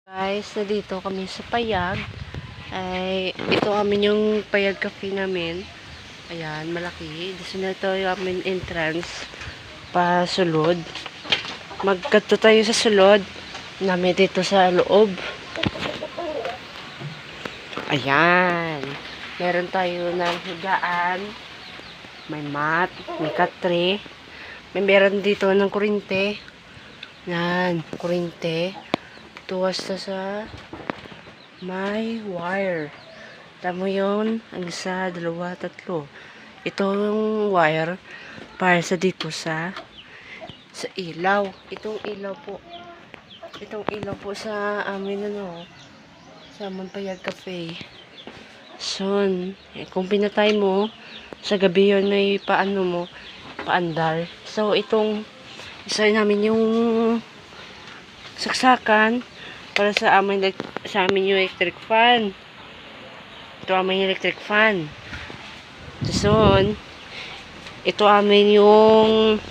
Guys, nandito kami sa Payag. Ay, ito amin yung Payag Cafe namin. Ayan, malaki. Dito na ito yung amin entrance. Pasulod. Magkadto tayo sa sulod. Namin dito sa loob. Ayan. Meron tayo ng higaan. May mat. May katre. Meron dito ng kurinte. Yan, kurinte. Tuwas na sa may wire. Tamo yun, ang isa, dalawa, tatlo. Ito yung wire para sa dito sa ilaw. Itong ilaw po. Itong ilaw po sa amin sa Payag Cafe. So, kung pinatay mo, sa gabi yun may paandar. So, itong isa namin yung saksakan para sa amin yung electric fan. Ito amin yung electric fan. So, ito amin yung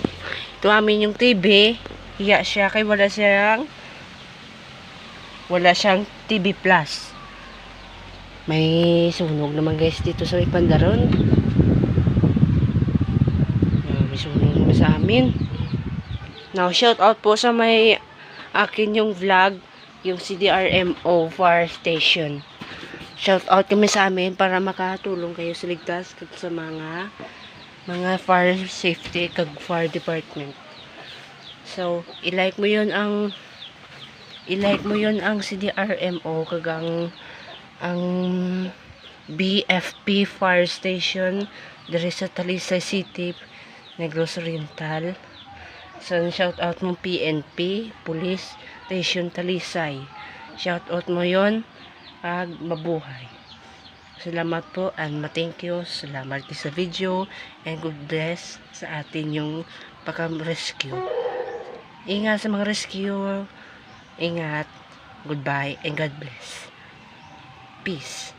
TV. Iya siya kay wala siyang TV plus. May sunog naman guys dito sa Ipandaron. May sunog naman sa amin. Now, shout out po sa may akin yung vlog, yung CDRMO Fire Station. Shout out kami sa amin para makatulong kayo sa ligtas sa mga fire safety kag fire department. So, i-like mo yun ang CDRMO kag ang BFP Fire Station diri sa Talisay City, Negros Oriental. So, shout out mo PNP, Police Station Talisay. Shout out mo yon pag mabuhay. Salamat po and thank you. Salamat sa video and good bless sa atin yung pagka-rescue. Ingat sa mga rescue. Ingat. Goodbye and God bless. Peace.